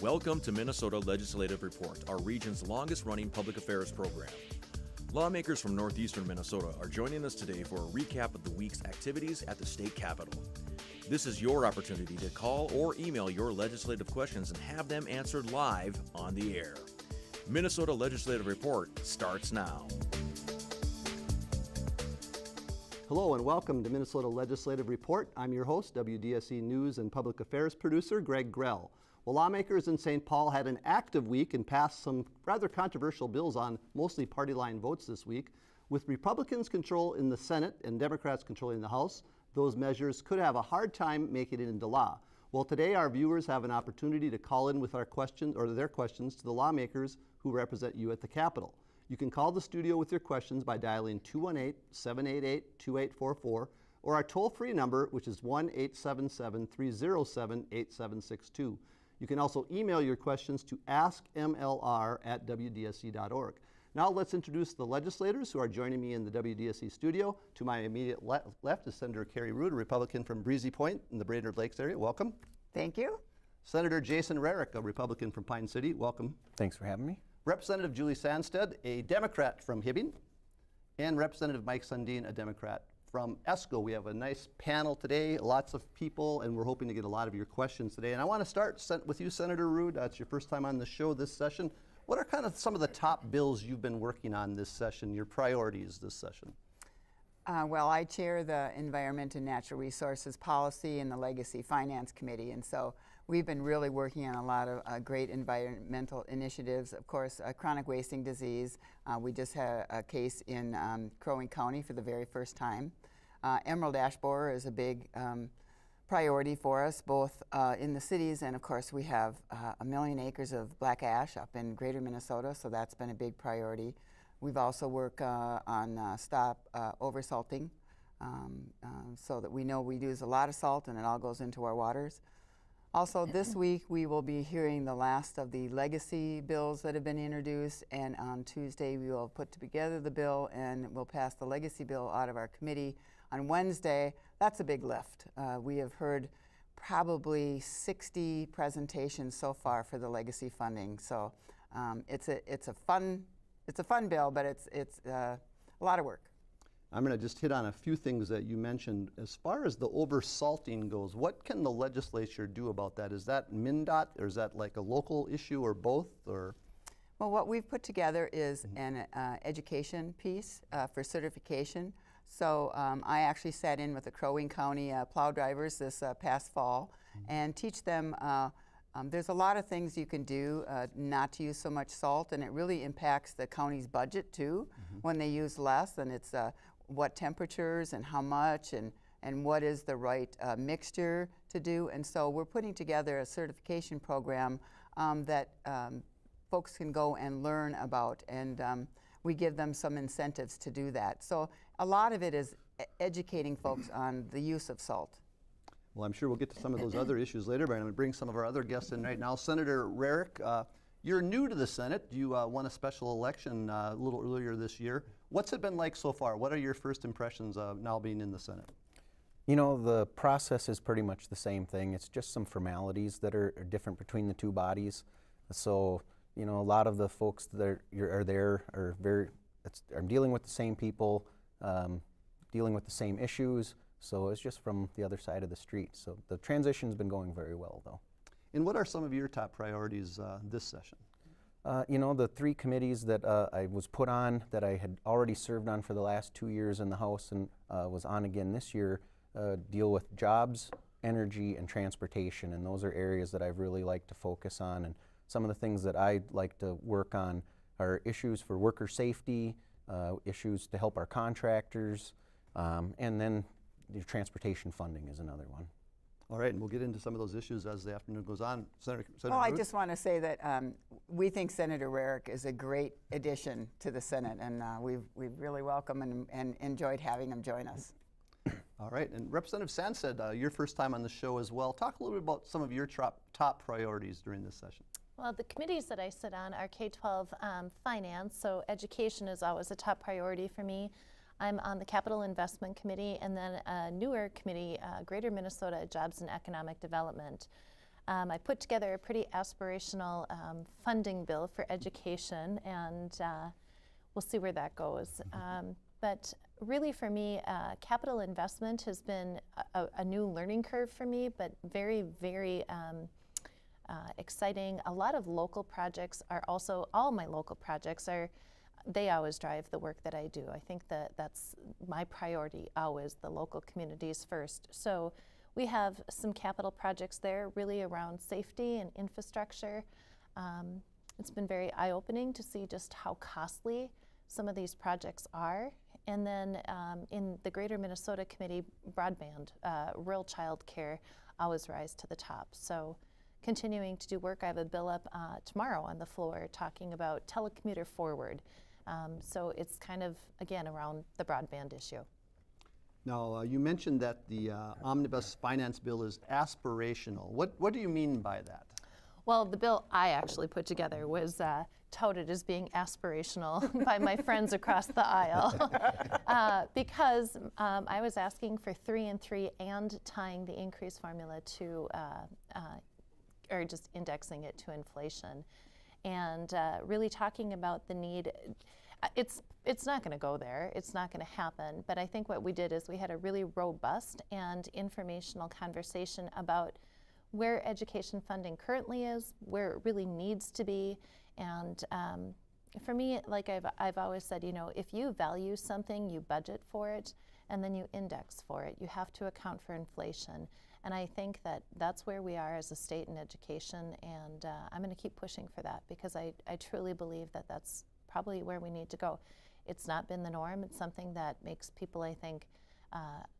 Welcome to Minnesota Legislative Report, our region's longest-running public affairs program. Lawmakers from northeastern Minnesota are joining us today for a recap of the week's activities at the state capitol. This is your opportunity to call or email your legislative questions and have them answered live on the air. Minnesota Legislative Report starts now. Hello and welcome to Minnesota Legislative Report. I'm your host, WDSE News and Public Affairs producer Greg Grell. Well, lawmakers in St. Paul had an active week and passed some rather controversial bills on mostly party line votes this week. With Republicans control in the Senate and Democrats controlling the House, those measures could have a hard time making it into law. Well, today our viewers have an opportunity to call in with our questions or their questions to the lawmakers who represent you at the Capitol. You can call the studio with your questions by dialing 218-788-2844 or our toll-free number, which is 1-877-307-8762. You can also email your questions to askmlr@wdse.org. Now let's introduce the legislators who are joining me in the WDSE studio. To my immediate left is Senator Carrie Ruud, a Republican from Breezy Point in the Brainerd Lakes area. Welcome. Thank you. Senator Jason Rarick, a Republican from Pine City. Welcome. Thanks for having me. Representative Julie Sandstede, a Democrat from Hibbing, and Representative Mike Sundin, a Democrat from Esko. We have a nice panel today, lots of people, and we're hoping to get a lot of your questions today. And I want to start with you, Senator Ruud. It's your first time on the show this session. What are kind of some of the top bills you've been working on this session, your priorities this session? Well, I chair the Environment and Natural Resources Policy and the Legacy Finance Committee, and so we've been really working on a lot of great environmental initiatives. Of course, chronic wasting disease. We just had a case in Crow Wing County for the very first time. Emerald ash borer is a big priority for us, both in the cities, and of course we have 1 million acres of black ash up in greater Minnesota, so that's been a big priority. We've also worked on stop oversalting, so that we know we use a lot of salt and it all goes into our waters. Also this week we will be hearing the last of the legacy bills that have been introduced, and on Tuesday we will put together the bill and we'll pass the legacy bill out of our committee. On Wednesday, that's a big lift. We have heard probably 60 presentations so far for the legacy funding, so it's a fun bill, but it's a lot of work. I'm going to just hit on a few things that you mentioned. As far as the oversalting goes, what can the legislature do about that? Is that MnDOT, or is that like a local issue, or both? Or? Well, what we've put together is an education piece for certification. So I actually sat in with the Crow Wing County plow drivers this past fall and teach them there's a lot of things you can do not to use so much salt, and it really impacts the county's budget too when they use less, and it's what temperatures and how much and what is the right mixture to do. And so we're putting together a certification program that folks can go and learn about, and we give them some incentives to do that. So a lot of it is educating folks on the use of salt. Well, I'm sure we'll get to some of those other issues later, but I'm going to bring some of our other guests in right now. Senator Rarick, you're new to the Senate. You won a special election a little earlier this year. What's it been like so far? What are your first impressions of now being in the Senate? You know, the process is pretty much the same thing. It's just some formalities that are different between the two bodies. So, you know, a lot of the folks that are there are dealing with the same people, dealing with the same issues. So it's just from the other side of the street. So the transition's been going very well, though. And what are some of your top priorities this session? You know, the 3 committees that I was put on, that I had already served on for the last 2 years in the House and was on again this year, deal with jobs, energy, and transportation. And those are areas that I've really liked to focus on. And some of the things that I'd like to work on are issues for worker safety, issues to help our contractors, and then the transportation funding is another one. All right, and we'll get into some of those issues as the afternoon goes on. Senator Well, I just want to say that we think Senator Rarick is a great addition to the Senate, and we've really welcomed and enjoyed having him join us. All right, and Representative Sandstede, your first time on the show as well. Talk a little bit about some of your top priorities during this session. Well, the committees that I sit on are K-12 finance, so education is always a top priority for me. I'm on the Capital Investment Committee, and then a newer committee, Greater Minnesota Jobs and Economic Development. I put together a pretty aspirational funding bill for education, and we'll see where that goes. But really for me, capital investment has been a new learning curve for me, but very, very exciting. A lot of local projects are also, all my local projects are, they always drive the work that I do. I think that that's my priority, always the local communities first. So we have some capital projects there really around safety and infrastructure. It's been very eye-opening to see just how costly some of these projects are. And then in the Greater Minnesota Committee, broadband, rural child care always rise to the top. So continuing to do work. I have a bill up tomorrow on the floor talking about telecommuter forward. So it's kind of, again, around the broadband issue. Now, you mentioned that the omnibus finance bill is aspirational. What do you mean by that? Well, the bill I actually put together was touted as being aspirational by my friends across the aisle because I was asking for 3 and 3 and tying the increase formula to, or just indexing it to inflation. And really talking about the need. It's not going to go there. It's not going to happen. But I think what we did is we had a really robust and informational conversation about where education funding currently is, where it really needs to be. And for me, like I've always said, you know, if you value something, you budget for it, and then you index for it. You have to account for inflation. And I think that that's where we are as a state in education, and I'm going to keep pushing for that because I truly believe that that's probably where we need to go. It's not been the norm. It's something that makes people, I think,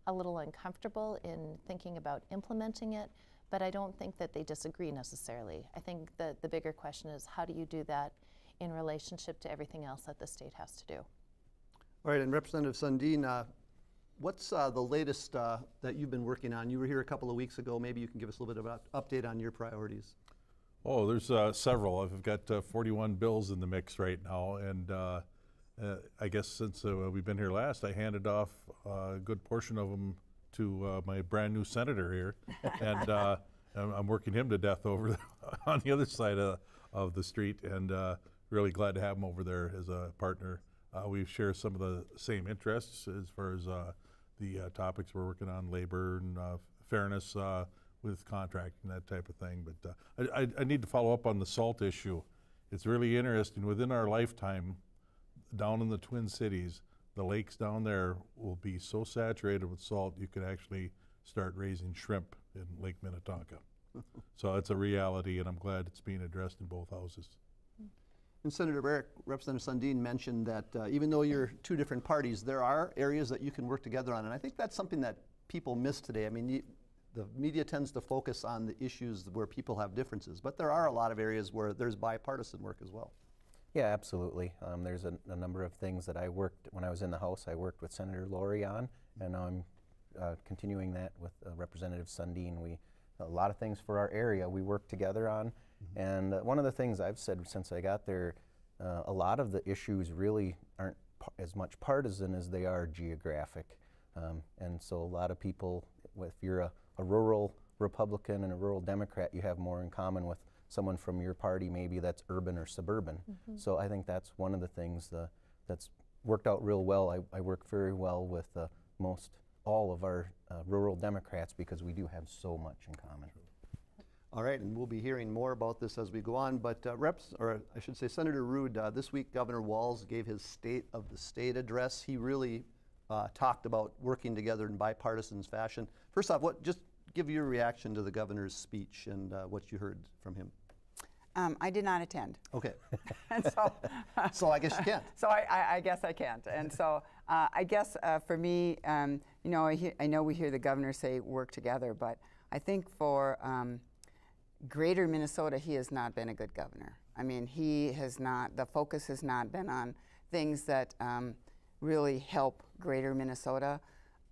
a little uncomfortable in thinking about implementing it, but I don't think that they disagree necessarily. I think that the bigger question is how do you do that in relationship to everything else that the state has to do? All right, and Representative Sundin, what's the latest that you've been working on? You were here a couple of weeks ago. Maybe you can give us a little bit of an update on your priorities. Oh, there's several. I've got 41 bills in the mix right now, and I guess since we've been here last, I handed off a good portion of them to my brand new senator here, and I'm working him to death over on the other side of the street, and really glad to have him over there as a partner. We share some of the same interests as far as the topics we're working on, labor and fairness with contracting, that type of thing. But I need to follow up on the salt issue. It's really interesting. Within our lifetime, down in the Twin Cities, the lakes down there will be so saturated with salt you could actually start raising shrimp in Lake Minnetonka. So it's a reality, and I'm glad it's being addressed in both houses. And Senator Rarick, Representative Sundin mentioned that even though you're two different parties, there are areas that you can work together on, and I think that's something that people miss today. I mean, the media tends to focus on the issues where people have differences, but there are a lot of areas where there's bipartisan work as well. Yeah, absolutely. There's a number of things that I worked, when I was in the House, I worked with Senator Laurie on, and now I'm continuing that with Representative Sundin. A lot of things for our area we work together on, and one of the things I've said since I got there, a lot of the issues really aren't as much partisan as they are geographic. And so a lot of people, if you're a rural Republican and a rural Democrat, you have more in common with someone from your party maybe that's urban or suburban. So I think that's one of the things that's worked out real well. I work very well with most all of our rural Democrats because we do have so much in common. All right, and we'll be hearing more about this as we go on, but Senator Ruud, this week Governor Walz gave his State of the State address. He really talked about working together in bipartisan fashion. First off, just give your reaction to the governor's speech and what you heard from him. I did not attend. Okay. And so, so I guess you can't. So I guess I can't. And so I guess for me, you know, I know we hear the governor say work together, but I think for Greater Minnesota, he has not been a good governor. I mean, the focus has not been on things that really help Greater Minnesota.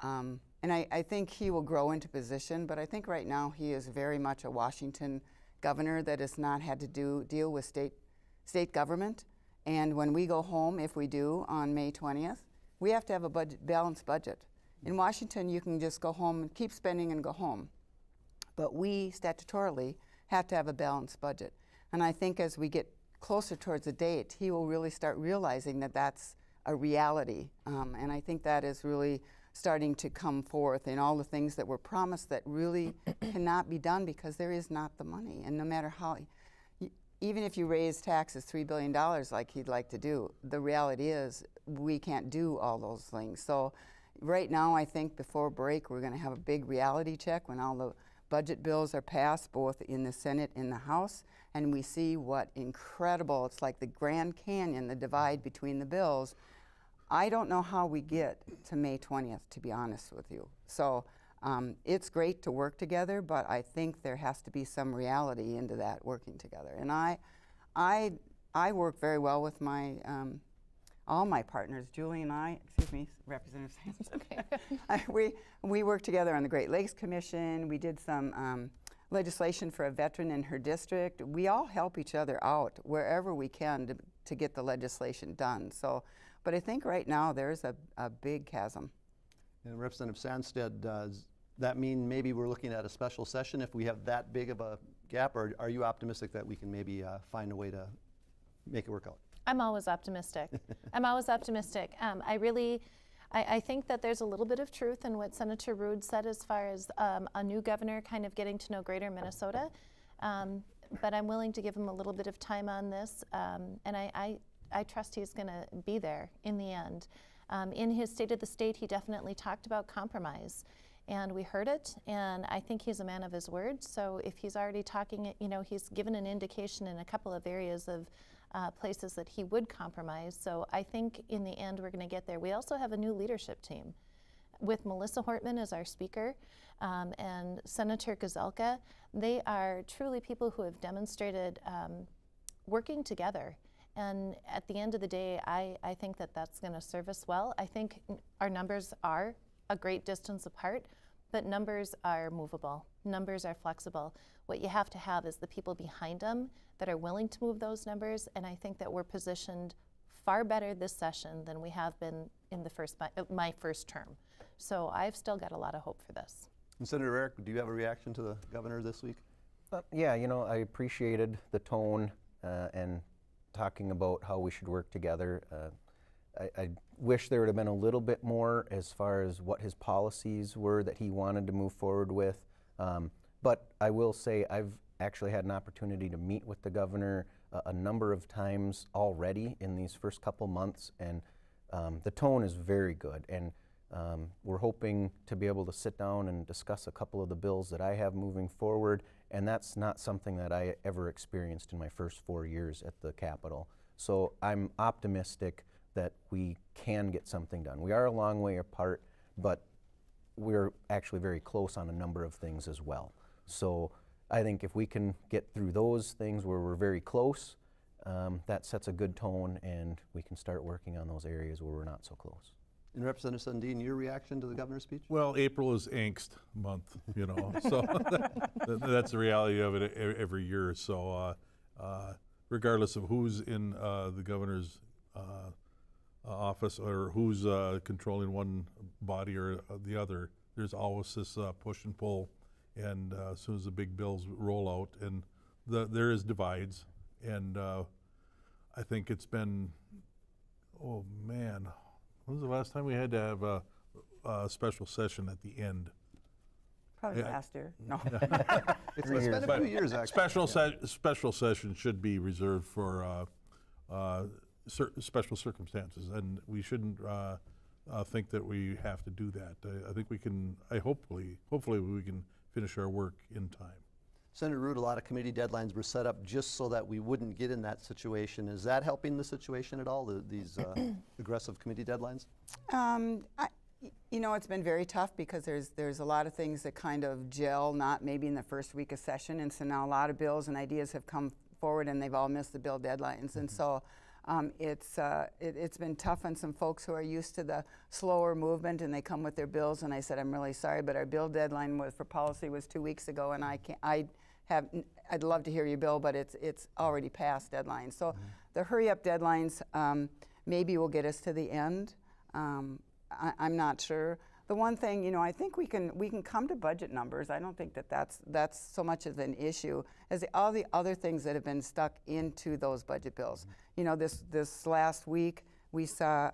And I think he will grow into position, but I think right now he is very much a Washington governor that has not had to deal with state government. And when we go home, if we do on May 20th, we have to have a balanced budget. In Washington, you can just go home and keep spending and go home. But we statutorily have to have a balanced budget. And I think as we get closer towards the date, he will really start realizing that that's a reality. And I think that is really starting to come forth in all the things that were promised that really cannot be done because there is not the money. And no matter how, even if you raise taxes $3 billion like he'd like to do, the reality is we can't do all those things. So right now, I think before break, we're going to have a big reality check when all the budget bills are passed, both in the Senate and the House, and we see what incredible, it's like the Grand Canyon, the divide between the bills. I don't know how we get to May 20th, to be honest with you. So it's great to work together, but I think there has to be some reality into that working together. And I work very well with my all my partners, Julie and I, excuse me, Representative Sandstede. We worked together on the Great Lakes Commission. We did some legislation for a veteran in her district. We all help each other out wherever we can to get the legislation done. So, but I think right now there's a big chasm. And Representative Sandstede, does that mean maybe we're looking at a special session if we have that big of a gap, or are you optimistic that we can maybe find a way to make it work out? I'm always optimistic. I'm always optimistic. I think that there's a little bit of truth in what Senator Ruud said as far as a new governor kind of getting to know greater Minnesota. But I'm willing to give him a little bit of time on this. And I trust he's going to be there in the end. In his State of the State, he definitely talked about compromise. And we heard it, and I think he's a man of his word. So if he's already talking, he's given an indication in a couple of areas of places that he would compromise. So I think in the end we're going to get there. We also have a new leadership team with Melissa Hortman as our speaker and Senator Gazelka. They are truly people who have demonstrated working together. And at the end of the day, I think that that's going to serve us well. I think our numbers are a great distance apart, but numbers are movable. Numbers are flexible. What you have to have is the people behind them that are willing to move those numbers, and I think that we're positioned far better this session than we have been in my first term. So I've still got a lot of hope for this. And Senator Rarick, do you have a reaction to the governor this week? Yeah, I appreciated the tone and talking about how we should work together. I wish there would have been a little bit more as far as what his policies were that he wanted to move forward with. But I will say I've actually had an opportunity to meet with the governor a number of times already in these first couple months, and the tone is very good. And we're hoping to be able to sit down and discuss a couple of the bills that I have moving forward, and that's not something that I ever experienced in my first 4 years at the Capitol. So I'm optimistic that we can get something done. We are a long way apart, but we're actually very close on a number of things as well. So I think if we can get through those things where we're very close, that sets a good tone, and we can start working on those areas where we're not so close. And Representative Sundin, your reaction to the governor's speech? Well, April is angst month, so that's the reality of it every year. So regardless of who's in the governor's office or who's controlling one body or the other, there's always this push and pull. And as soon as the big bills roll out, and there is divides, and I think it's been, oh man, when was the last time we had to have a special session at the end? Probably last year. No. It's been a few years, actually. Special session should be reserved for special circumstances, and we shouldn't think that we have to do that. I think we can. Hopefully we can finish our work in time. Senator Ruud, a lot of committee deadlines were set up just so that we wouldn't get in that situation. Is that helping the situation at all, these aggressive committee deadlines? It's been very tough because there's a lot of things that kind of gel, not maybe in the first week of session, and so now a lot of bills and ideas have come forward and they've all missed the bill deadlines. And so it's been tough on some folks who are used to the slower movement, and they come with their bills, and I said, I'm really sorry, but our bill deadline for policy was 2 weeks ago, and I'd love to hear your bill, but it's already past deadline. So the hurry up deadlines maybe will get us to the end. I'm not sure, the one thing, you know, I think we can come to budget numbers. I don't think that that's so much of an issue as all the other things that have been stuck into those budget bills. You know, this last week we saw,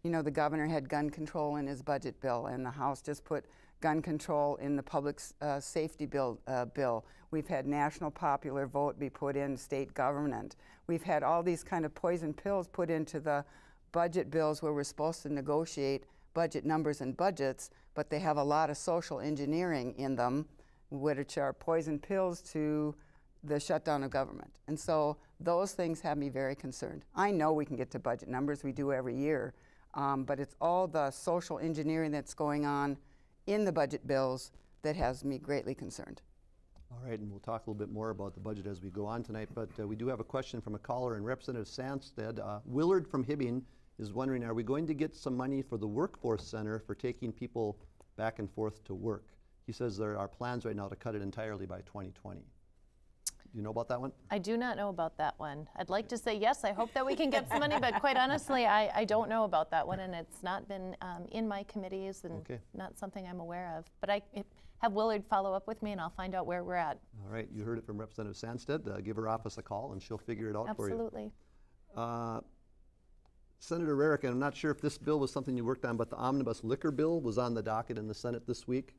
you know, the governor had gun control in his budget bill, and the House just put gun control in the public safety bill. We've had national popular vote be put in state government. We've had all these kind of poison pills put into the budget bills where we're supposed to negotiate budget numbers and budgets, but they have a lot of social engineering in them, which are poison pills to the shutdown of government. And so those things have me very concerned. I know we can get to budget numbers, we do every year, but it's all the social engineering that's going on in the budget bills that has me greatly concerned. All right, and we'll talk a little bit more about the budget as we go on tonight, but we do have a question from a caller, and Representative Sandstede. Willard from Hibbing is wondering, are we going to get some money for the Workforce Center for taking people back and forth to work? He says there are plans right now to cut it entirely by 2020. Do you know about that one? I do not know about that one. I'd like to say yes, I hope that we can get some money, but quite honestly, I don't know about that one, and it's not been in my committees and not something I'm aware of. But I have Willard follow up with me, and I'll find out where we're at. All right, you heard it from Representative Sandstede. Give her office a call, and she'll figure it out for you. Absolutely. Senator Rarick, and I'm not sure if this bill was something you worked on, but the omnibus liquor bill was on the docket in the Senate this week.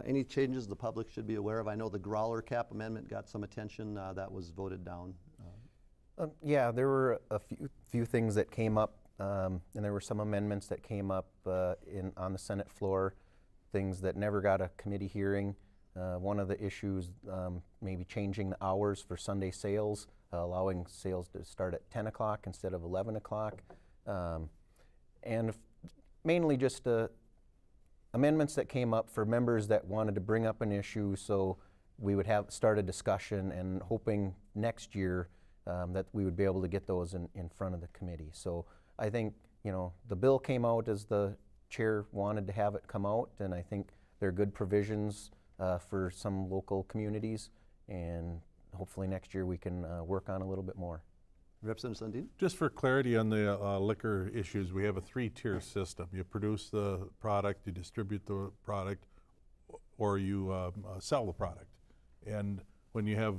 Any changes the public should be aware of? I know the growler cap amendment got some attention. That was voted down. Yeah, there were a few things that came up, and there were some amendments that came up on the Senate floor, things that never got a committee hearing. One of the issues, maybe changing the hours for Sunday sales, allowing sales to start at 10 o'clock instead of 11 o'clock. And mainly just amendments that came up for members that wanted to bring up an issue, so we would start a discussion, and hoping next year that we would be able to get those in front of the committee. So I think, you know, the bill came out as the chair wanted to have it come out, and I think there are good provisions for some local communities, and hopefully next year we can work on a little bit more. Representative Sundin? Just for clarity on the liquor issues, we have a 3-tier system. You produce the product, you distribute the product, or you sell the product. And when you have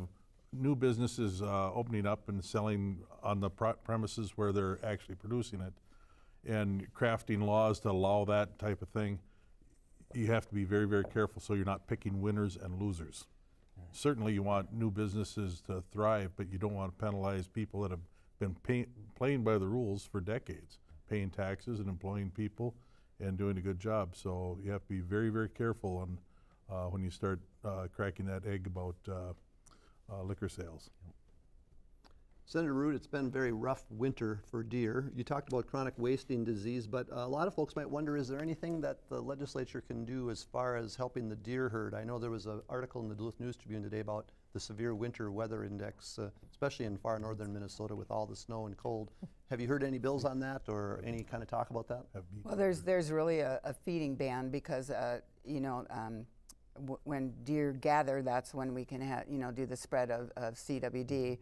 new businesses opening up and selling on the premises where they're actually producing it, and crafting laws to allow that type of thing, you have to be very, very careful so you're not picking winners and losers. Certainly you want new businesses to thrive, but you don't want to penalize people that have been playing by the rules for decades, paying taxes and employing people and doing a good job. So you have to be very, very careful on when you start cracking that egg about liquor sales. Senator Ruud, it's been a very rough winter for deer. You talked about chronic wasting disease, but a lot of folks might wonder, is there anything that the legislature can do as far as helping the deer herd? I know there was an article in the Duluth News Tribune today about the severe winter weather index, especially in far northern Minnesota with all the snow and cold. Have you heard any bills on that or any kind of talk about that? Well, there's really a feeding ban because, you know, when deer gather, that's when we can do the spread of CWD.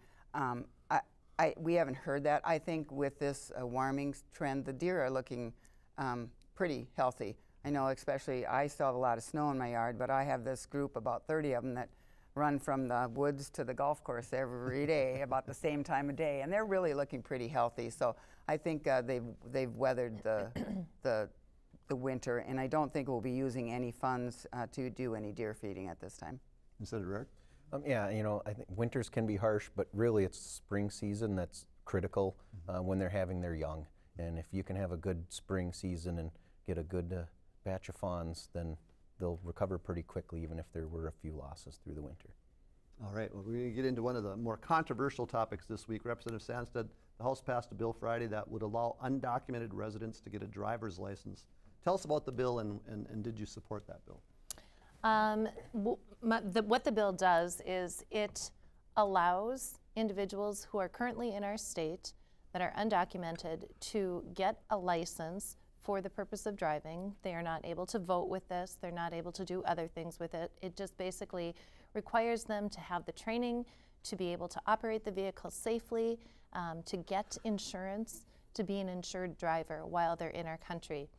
We haven't heard that. I think with this warming trend, the deer are looking pretty healthy. I know, especially, I still have a lot of snow in my yard, but I have this group, about 30 of them, that run from the woods to the golf course every day about the same time of day, and they're really looking pretty healthy. So I think they've weathered the winter, and I don't think we'll be using any funds to do any deer feeding at this time. Senator Rarick? Yeah, you know, I think winters can be harsh, but really it's spring season that's critical when they're having their young. And if you can have a good spring season and get a good batch of fawns, then they'll recover pretty quickly, even if there were a few losses through the winter. All right, well, we're going to get into one of the more controversial topics this week. Representative Sandstede, the House passed a bill Friday that would allow undocumented residents to get a driver's license. Tell us about the bill, and did you support that bill? What the bill does is it allows individuals who are currently in our state that are undocumented to get a license for the purpose of driving. They are not able to vote with this. They're not able to do other things with it. It just basically requires them to have the training to be able to operate the vehicle safely, to get insurance, to be an insured driver while they're in our country.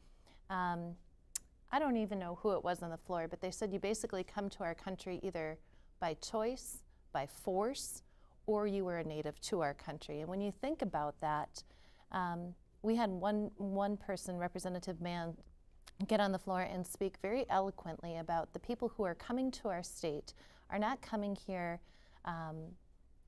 I don't even know who it was on the floor, but they said you basically come to our country either by choice, by force, or you were a native to our country. And when you think about that, we had one person, Representative Mann, get on the floor and speak very eloquently about the people who are coming to our state are not coming here,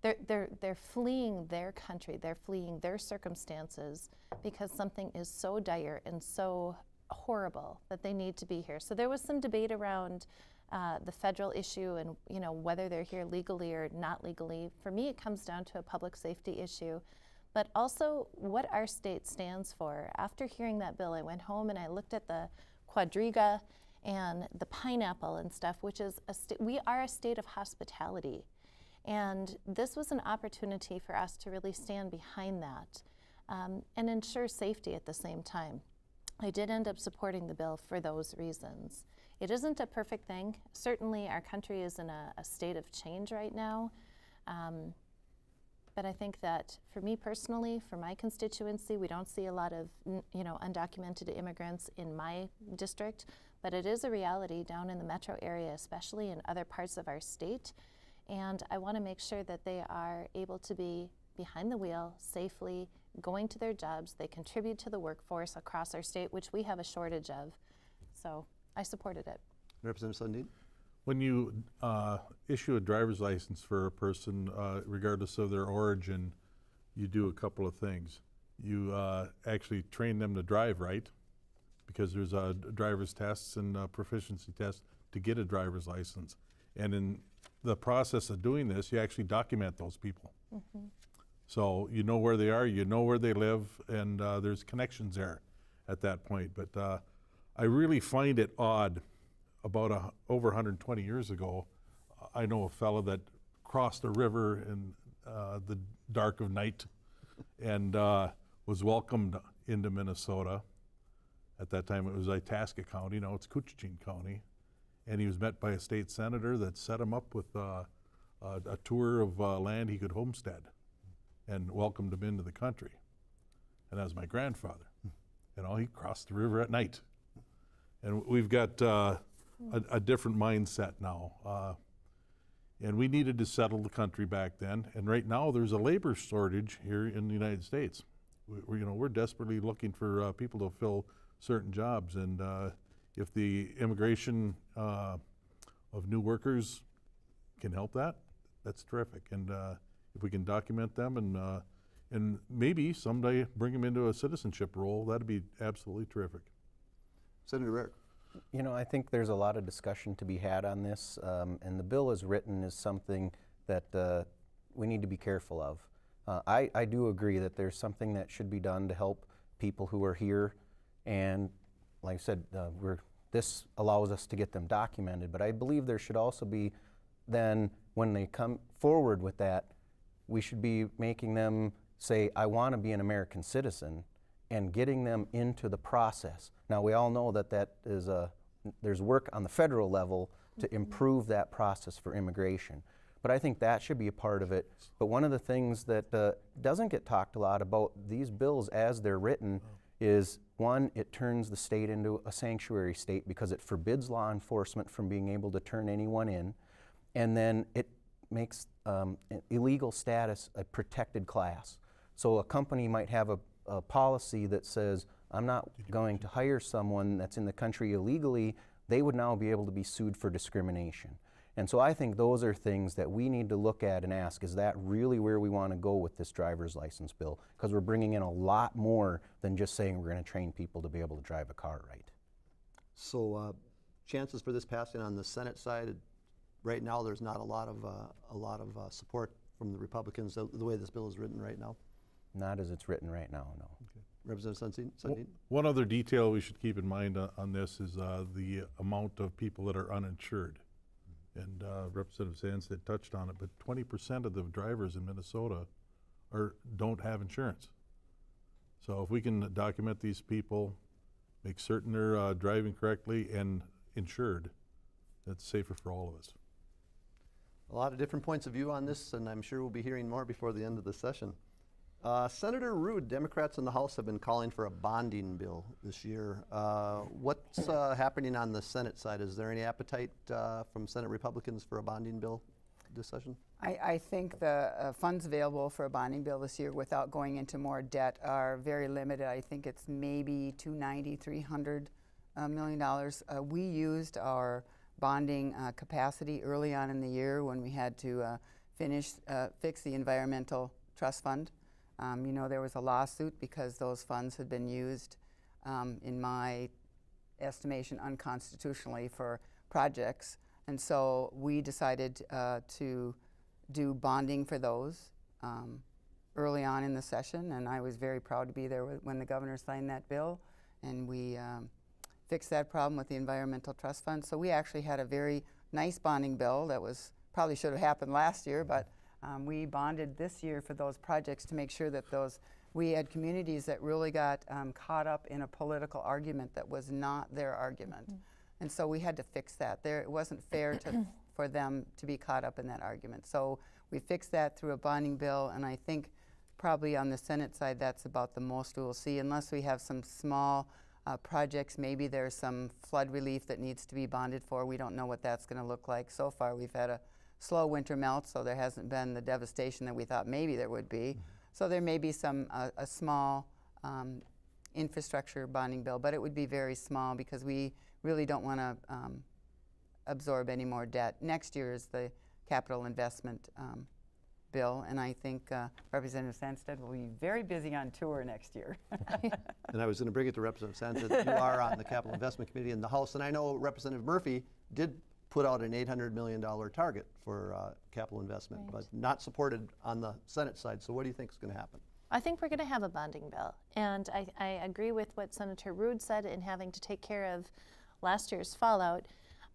they're fleeing their country, they're fleeing their circumstances because something is so dire and so horrible that they need to be here. So there was some debate around the federal issue and whether they're here legally or not legally. For me, it comes down to a public safety issue, but also what our state stands for. After hearing that bill, I went home and I looked at the quadriga and the pineapple and stuff, which is we are a state of hospitality. And this was an opportunity for us to really stand behind that and ensure safety at the same time. I did end up supporting the bill for those reasons. It isn't a perfect thing. Certainly our country is in a state of change right now. But I think that for me personally, for my constituency, we don't see a lot of undocumented immigrants in my district, but it is a reality down in the metro area, especially in other parts of our state. And I want to make sure that they are able to be behind the wheel safely, going to their jobs. They contribute to the workforce across our state, which we have a shortage of. So I supported it. Representative Sundin? When you issue a driver's license for a person, regardless of their origin, you do a couple of things. You actually train them to drive right, because there's driver's tests and proficiency tests to get a driver's license. And in the process of doing this, you actually document those people. Mm-hmm. So you know where they are, you know where they live, and there's connections there at that point. But I really find it odd. About over 120 years ago, I know a fellow that crossed a river in the dark of night and was welcomed into Minnesota. At that time it was Itasca County, now it's Couchiching County. And he was met by a state senator that set him up with a tour of land he could homestead and welcomed him into the country. And that was my grandfather. He crossed the river at night. And we've got a different mindset now. And we needed to settle the country back then. And right now there's a labor shortage here in the United States. We're desperately looking for people to fill certain jobs. And if the immigration of new workers can help that, that's terrific. And if we can document them and maybe someday bring them into a citizenship role, that'd be absolutely terrific. Senator Rarick. I think there's a lot of discussion to be had on this, and the bill as written is something that we need to be careful of. I do agree that there's something that should be done to help people who are here, and like I said, this allows us to get them documented, but I believe there should also be then, when they come forward with that, we should be making them say, I want to be an American citizen, and getting them into the process. Now, we all know that there's work on the federal level to improve that process for immigration. But I think that should be a part of it. But one of the things that doesn't get talked a lot about these bills as they're written is, one, it turns the state into a sanctuary state because it forbids law enforcement from being able to turn anyone in. And then it makes illegal status a protected class. So a company might have a policy that says, I'm not going to hire someone that's in the country illegally. They would now be able to be sued for discrimination. And so I think those are things that we need to look at and ask, is that really where we want to go with this driver's license bill? Because we're bringing in a lot more than just saying we're going to train people to be able to drive a car right. So chances for this passing on the Senate side, right now there's not a lot of support from the Republicans the way this bill is written right now. Not as it's written right now, no. Okay. Representative Sundin? One other detail we should keep in mind on this is the amount of people that are uninsured. And Representative Sandstede touched on it, but 20% of the drivers in Minnesota don't have insurance. So if we can document these people, make certain they're driving correctly and insured, that's safer for all of us. A lot of different points of view on this, and I'm sure we'll be hearing more before the end of the session. Senator Ruud, Democrats in the House have been calling for a bonding bill this year. What's happening on the Senate side? Is there any appetite from Senate Republicans for a bonding bill this session? I think the funds available for a bonding bill this year without going into more debt are very limited. I think it's maybe $290, $300 million. We used our bonding capacity early on in the year when we had to fix the environmental trust fund. You know, there was a lawsuit because those funds had been used, in my estimation, unconstitutionally for projects. And so we decided to do bonding for those early on in the session, and I was very proud to be there when the governor signed that bill, and we fixed that problem with the environmental trust fund. So we actually had a very nice bonding bill that probably should have happened last year, but we bonded this year for those projects to make sure that we had communities that really got caught up in a political argument that was not their argument. And so we had to fix that. It wasn't fair for them to be caught up in that argument. So we fixed that through a bonding bill, and I think probably on the Senate side that's about the most we will see, unless we have some small projects. Maybe there's some flood relief that needs to be bonded for. We don't know what that's going to look like. So far we've had a slow winter melt, so there hasn't been the devastation that we thought maybe there would be. So there may be a small infrastructure bonding bill, but it would be very small because we really don't want to absorb any more debt. Next year is the capital investment bill, and I think Representative Sandstede will be very busy on tour next year. And I was going to bring it to Representative Sandstede. You are on the Capital Investment Committee in the House, and I know Representative Murphy did put out an $800 million target for capital investment, but not supported on the Senate side. So what do you think is going to happen? I think we're going to have a bonding bill, and I agree with what Senator Ruud said in having to take care of last year's fallout.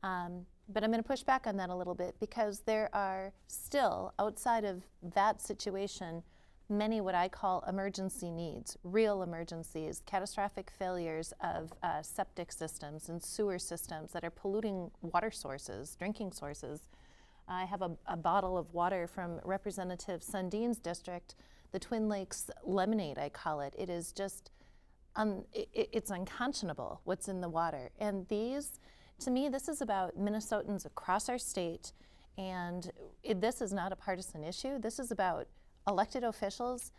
But I'm going to push back on that a little bit because there are still, outside of that situation, many what I call emergency needs, real emergencies, catastrophic failures of septic systems and sewer systems that are polluting water sources, drinking sources. I have a bottle of water from Representative Sundin's district, the Twin Lakes lemonade, I call it. It is just, it's unconscionable what's in the water. And to me, this is about Minnesotans across our state, and this is not a partisan issue. This is about elected officials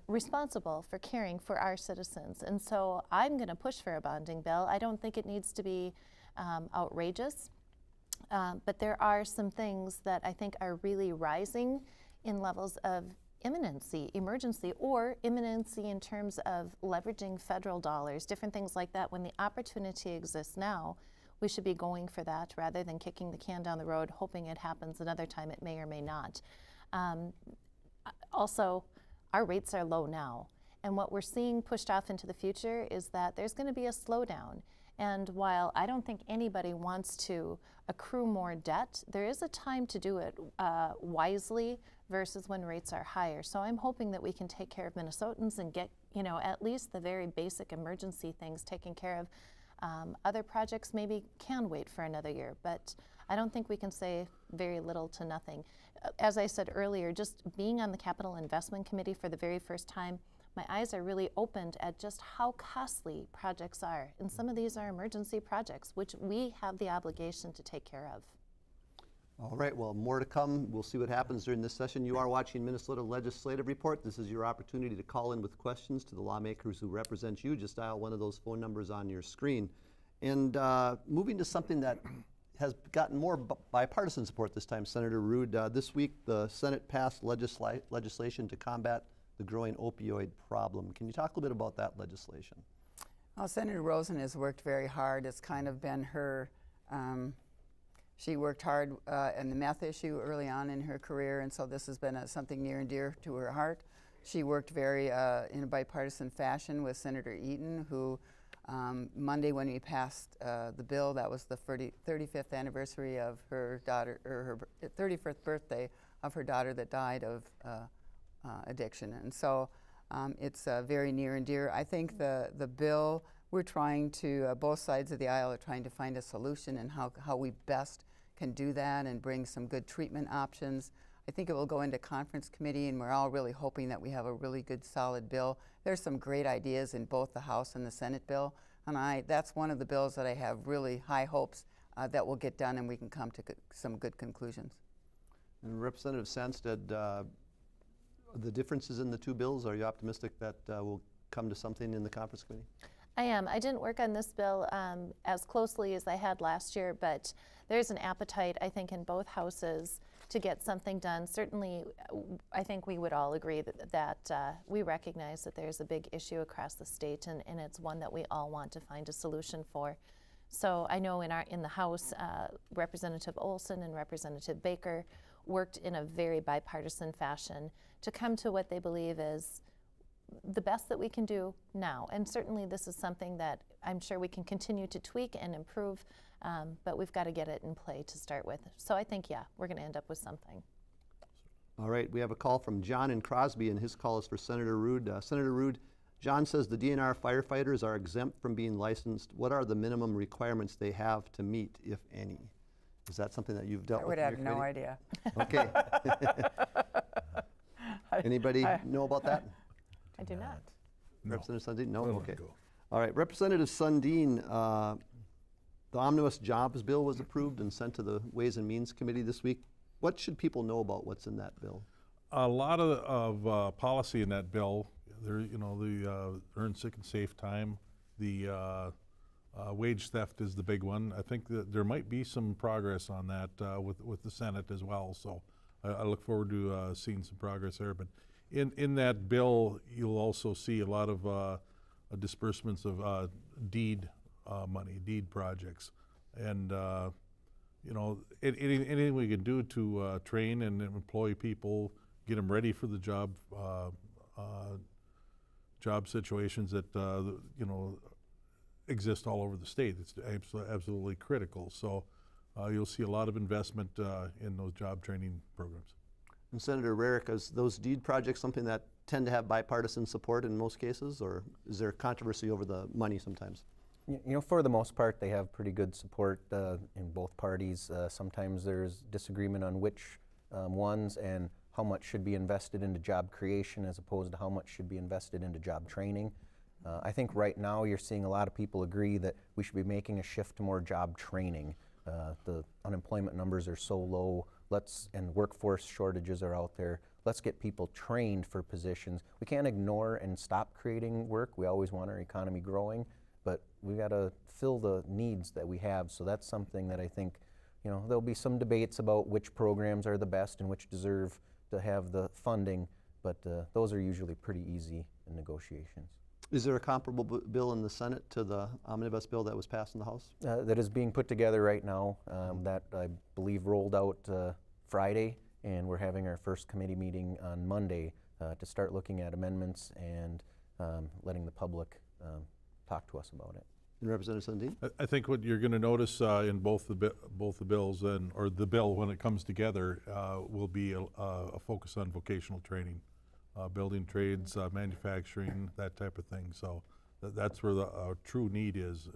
responsible for caring for our citizens. And so I'm going to push for a bonding bill. I don't think it needs to be outrageous, but there are some things that I think are really rising in levels of imminency, emergency, or imminency in terms of leveraging federal dollars, different things like that. When the opportunity exists now, we should be going for that rather than kicking the can down the road, hoping it happens another time. It may or may not. Also, our rates are low now, and what we're seeing pushed off into the future is that there's going to be a slowdown. And while I don't think anybody wants to accrue more debt, there is a time to do it wisely versus when rates are higher. So I'm hoping that we can take care of Minnesotans and get, at least the very basic emergency things taken care of. Other projects maybe can wait for another year, but I don't think we can say very little to nothing. As I said earlier, just being on the Capital Investment Committee for the very first time, my eyes are really opened at just how costly projects are. And some of these are emergency projects, which we have the obligation to take care of. All right, well, more to come. We'll see what happens during this session. You are watching Minnesota Legislative Report. This is your opportunity to call in with questions to the lawmakers who represent you. Just dial one of those phone numbers on your screen. And moving to something that has gotten more bipartisan support this time, Senator Ruud. This week, the Senate passed legislation to combat the growing opioid problem. Can you talk a little bit about that legislation? Well, Senator Rosen has worked very hard. It's kind of been her she worked hard in the meth issue early on in her career, and so this has been something near and dear to her heart. She worked very in a bipartisan fashion with Senator Eaton, who Monday when we passed the bill, that was the 35th anniversary of her daughter, or her 35th birthday of her daughter that died of addiction. And so it's very near and dear. I think the bill, we're trying to, both sides of the aisle are trying to find a solution and how we best can do that and bring some good treatment options. I think it will go into conference committee, and we're all really hoping that we have a really good, solid bill. There's some great ideas in both the House and the Senate bill, and that's one of the bills that I have really high hopes that will get done and we can come to some good conclusions. And Representative Sandstede, the differences in the two bills, are you optimistic that we'll come to something in the conference committee? I am. I didn't work on this bill as closely as I had last year, but there's an appetite, I think, in both houses to get something done. Certainly, I think we would all agree that we recognize that there's a big issue across the state, and it's one that we all want to find a solution for. So I know in the House, Representative Olson and Representative Baker worked in a very bipartisan fashion to come to what they believe is the best that we can do now. And certainly this is something that I'm sure we can continue to tweak and improve, but we've got to get it in play to start with. So I think, yeah, we're going to end up with something. All right, we have a call from John in Crosby, and his call is for Senator Ruud. Senator Ruud, John says the DNR firefighters are exempt from being licensed. What are the minimum requirements they have to meet, if any? Is that something that you've dealt with? I would have no idea. Okay. Anybody know about that? I do not. No. Representative Sundin? No? Let him Okay. go. All right, Representative Sundin, the Omnibus Jobs Bill was approved and sent to the Ways and Means Committee this week. What should people know about what's in that bill? A lot of policy in that bill. There, the earned sick and safe time, the wage theft is the big one. I think that there might be some progress on that with the Senate as well. So I look forward to seeing some progress there. But in that bill, you'll also see a lot of disbursements of deed money, deed projects, and anything we can do to train and employ people, get them ready for the job situations that exist all over the state. It's absolutely critical. So you'll see a lot of investment in those job training programs. And Senator Rarick, is those deed projects something that tend to have bipartisan support in most cases, or is there controversy over the money sometimes? For the most part, they have pretty good support in both parties. Sometimes there's disagreement on which ones and how much should be invested into job creation as opposed to how much should be invested into job training. I think right now you're seeing a lot of people agree that we should be making a shift to more job training. The unemployment numbers are so low, and workforce shortages are out there. Let's get people trained for positions. We can't ignore and stop creating work. We always want our economy growing, but we got to fill the needs that we have. So that's something that I think, there'll be some debates about which programs are the best and which deserve to have the funding, but those are usually pretty easy in negotiations. Is there a comparable bill in the Senate to the omnibus bill that was passed in the House? That is being put together right now. That I believe rolled out Friday, and we're having our first committee meeting on Monday to start looking at amendments and letting the public talk to us about it. And Representative Sundin? I think what you're going to notice in both the bills or the bill when it comes together will be a focus on vocational training, building trades, manufacturing, that type of thing. So that's where our true need is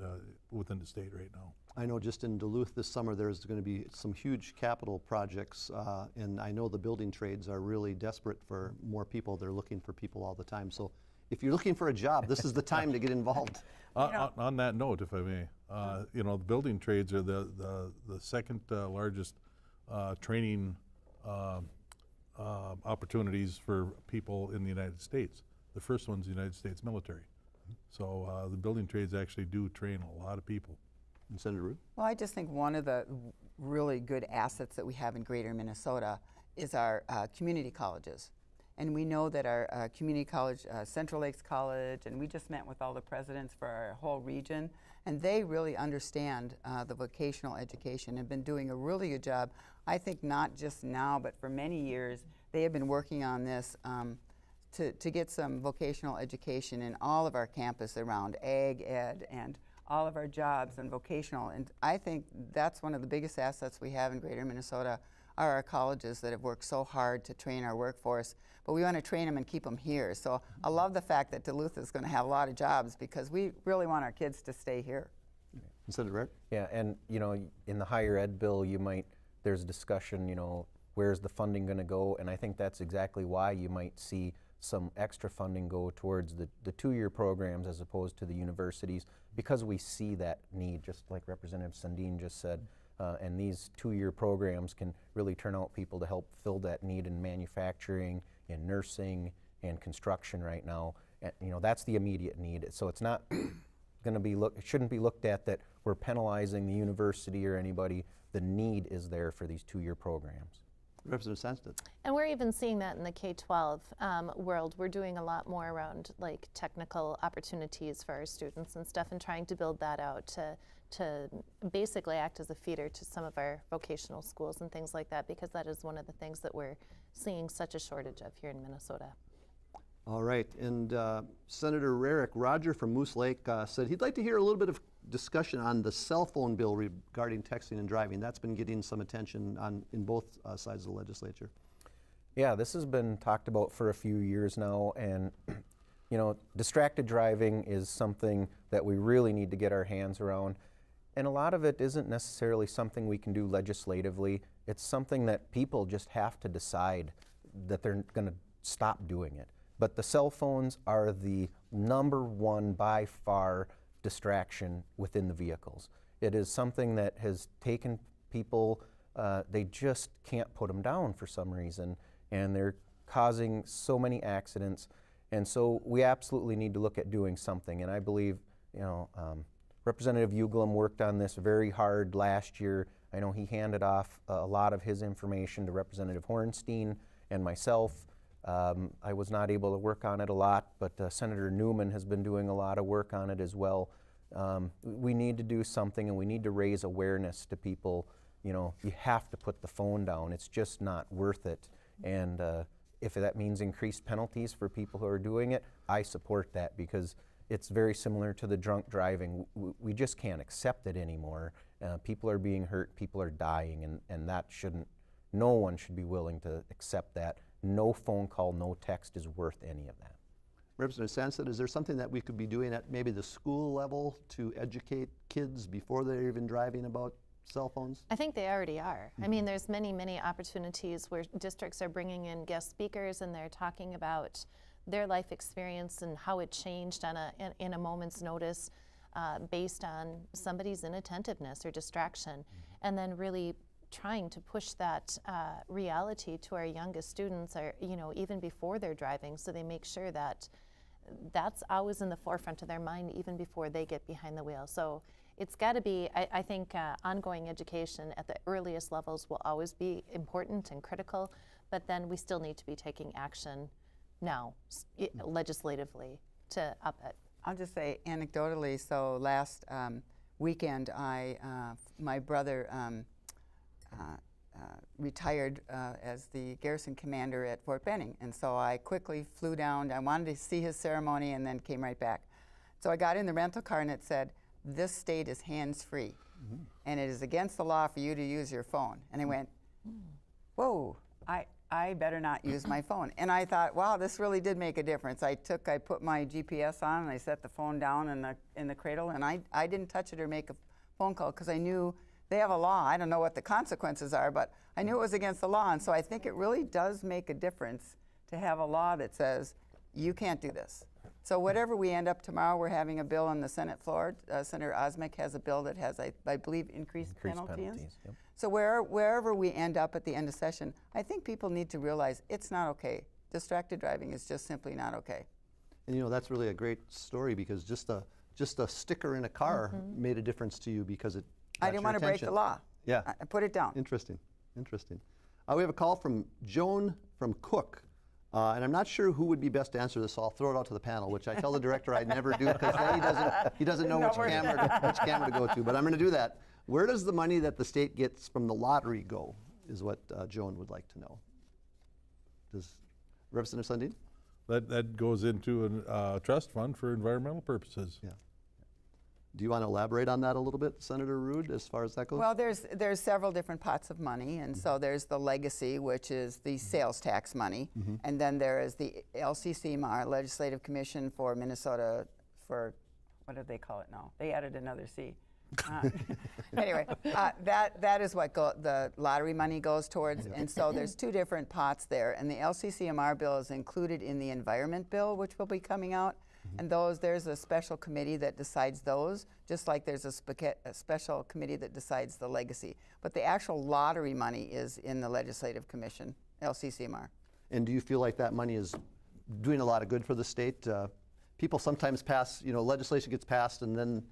within the state right now. I know just in Duluth this summer there's going to be some huge capital projects, and I know the building trades are really desperate for more people. They're looking for people all the time. So if you're looking for a job, this is the time to get involved. On that note, if I may, the building trades are the second largest training opportunities for people in the United States. The first one's the United States military. So the building trades actually do train a lot of people. And Senator Ruud? Well, I just think one of the really good assets that we have in Greater Minnesota is our community colleges. And we know that our community college, Central Lakes College, and we just met with all the presidents for our whole region, and they really understand the vocational education and have been doing a really good job. I think not just now, but for many years, they have been working on this to get some vocational education in all of our campus around ag, ed, and all of our jobs and vocational. And I think that's one of the biggest assets we have in Greater Minnesota are our colleges that have worked so hard to train our workforce, but we want to train them and keep them here. So I love the fact that Duluth is going to have a lot of jobs because we really want our kids to stay here. Senator Rarick? Yeah, and in the higher ed bill, there's a discussion, where's the funding going to go? And I think that's exactly why you might see some extra funding go towards the 2-year programs as opposed to the universities, because we see that need, just like Representative Sundin just said. And these 2-year programs can really turn out people to help fill that need in manufacturing, in nursing, and construction right now. And, you know, that's the immediate need. So it's not going to be it shouldn't be looked at that we're penalizing the university or anybody. The need is there for these 2-year programs. Representative Sandstede. And we're even seeing that in the K-12 world. We're doing a lot more around like technical opportunities for our students and stuff, and trying to build that out to basically act as a feeder to some of our vocational schools and things like that, because that is one of the things that we're seeing such a shortage of here in Minnesota. All right, and Senator Rarick, Roger from Moose Lake said he'd like to hear a little bit of discussion on the cell phone bill regarding texting and driving. That's been getting some attention in both sides of the legislature. Yeah, this has been talked about for a few years now, and you know, distracted driving is something that we really need to get our hands around. And a lot of it isn't necessarily something we can do legislatively. It's something that people just have to decide that they're going to stop doing it. But the cell phones are the #1 by far distraction within the vehicles. It is something that has taken people, they just can't put them down for some reason, and they're causing so many accidents. And so we absolutely need to look at doing something. And I believe, you know, Representative Uglum worked on this very hard last year. I know he handed off a lot of his information to Representative Hornstein and myself. I was not able to work on it a lot, but Senator Newman has been doing a lot of work on it as well. We need to do something, and we need to raise awareness to people. You know, you have to put the phone down. It's just not worth it. And if that means increased penalties for people who are doing it, I support that, because it's very similar to the drunk driving. We just can't accept it anymore. People are being hurt, people are dying, and that shouldn't, no one should be willing to accept that. No phone call, no text is worth any of that. Representative Sandstede, is there something that we could be doing at maybe the school level to educate kids before they're even driving about cell phones? I think they already are. I mean, there's many, many opportunities where districts are bringing in guest speakers, and they're talking about their life experience and how it changed in a moment's notice based on somebody's inattentiveness or distraction, and then really trying to push that reality to our youngest students, or you know, even before they're driving, so they make sure that that's always in the forefront of their mind even before they get behind the wheel. So it's got to be, I think, ongoing education at the earliest levels will always be important and critical, but then we still need to be taking action now, legislatively, to up it. I'll just say anecdotally, so last weekend, my brother retired as the garrison commander at Fort Benning, and so I quickly flew down. I wanted to see his ceremony and then came right back. So I got in the rental car and it said, "This state is hands-free, and it is against the law for you to use your phone." And I went, whoa, I better not use my phone. And I thought, wow, this really did make a difference. I put my GPS on and I set the phone down in the cradle, and I didn't touch it or make a phone call, because I knew they have a law. I don't know what the consequences are, but I knew it was against the law. And so I think it really does make a difference to have a law that says you can't do this. So whatever we end up tomorrow, we're having a bill on the Senate floor. Senator Osmek has a bill that has, I believe, increased penalties. Yep. So wherever we end up at the end of session, I think people need to realize it's not okay. Distracted driving is just simply not okay. And you know, that's really a great story, because just a sticker in a car made a difference to you because it got I didn't your want to break attention. the law. Yeah. I put it down. Interesting, interesting. We have a call from Joan from Cook. And I'm not sure who would be best to answer this, so I'll throw it out to the panel, which I tell the director I'd never do, because then he doesn't know which camera to go to. But I'm going to do that. Where does the money that the state gets from the lottery go, is what Joan would like to know. Does Representative Sundin? That goes into a trust fund for environmental purposes. Yeah. Do you want to elaborate on that a little bit, Senator Ruud, as far as that goes? Well, there's several different pots of money, and so there's the legacy, which is the sales tax money, and then there is the LCCMAR, Legislative Commission for Minnesota, for, what do they call it now? They added another C. Anyway, that is what the lottery money goes towards, and so there's two different pots there, and the LCCMR bill is included in the environment bill, which will be coming out, and there's a special committee that decides those, just like there's a special committee that decides the legacy. But the actual lottery money is in the Legislative Commission, LCCMR. And do you feel like that money is doing a lot of good for the state? People sometimes pass, legislation gets passed and then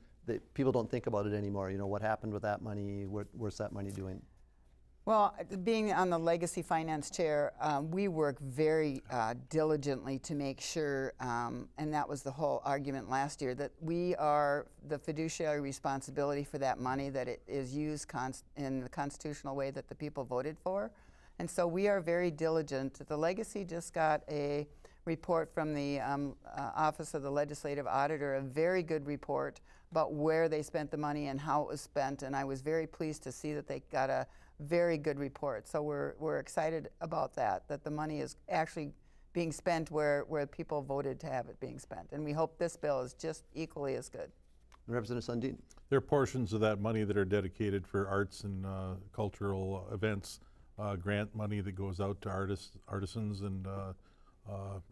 people don't think about it anymore. What happened with that money? Where's that money doing? Well, being on the Legacy Finance Chair, we work very diligently to make sure, and that was the whole argument last year, that we are the fiduciary responsibility for that money, that it is used in the constitutional way that the people voted for. And so we are very diligent. The Legacy just got a report from the Office of the Legislative Auditor, a very good report about where they spent the money and how it was spent, and I was very pleased to see that they got a very good report. So we're excited about that the money is actually being spent where people voted to have it being spent. And we hope this bill is just equally as good. Representative Sundin. There are portions of that money that are dedicated for arts and cultural events, grant money that goes out to artisans and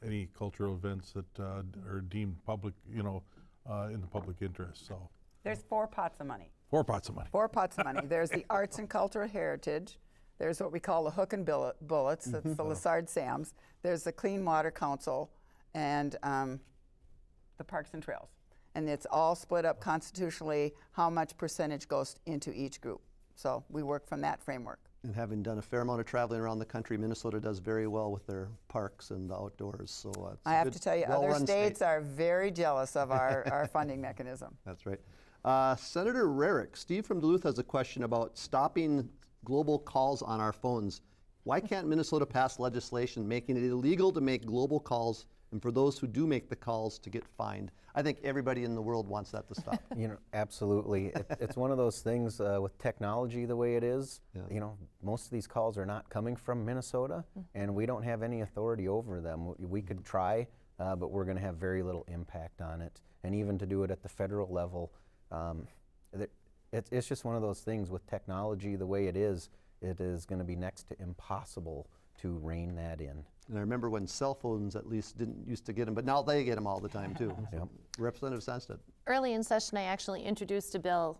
any cultural events that are deemed public, in the public interest. So There's 4 pots of money. 4 pots of money. 4 pots of money. There's the arts and cultural heritage. There's what we call the hook and bullets. That's the Lessard Sams. There's the Clean Water Council and the Parks and Trails. And it's all split up constitutionally, how much percentage goes into each group. So we work from that framework. And having done a fair amount of traveling around the country, Minnesota does very well with their parks and the outdoors. So it's I have to tell you, other states are very jealous of our funding mechanism. That's right. Senator Rarick, Steve from Duluth has a question about stopping global calls on our phones. Why can't Minnesota pass legislation making it illegal to make global calls and for those who do make the calls to get fined? I think everybody in the world wants that to stop. Absolutely. It's one of those things with technology the way it is. Yeah. Most of these calls are not coming from Minnesota, and we don't have any authority over them. We could try, but we're going to have very little impact on it. And even to do it at the federal level, it's just one of those things with technology the way it is going to be next to impossible to rein that in. And I remember when cell phones at least didn't used to get them, but now they get them all the time too. Yep. Representative Sandstede. Early in session, I actually introduced a bill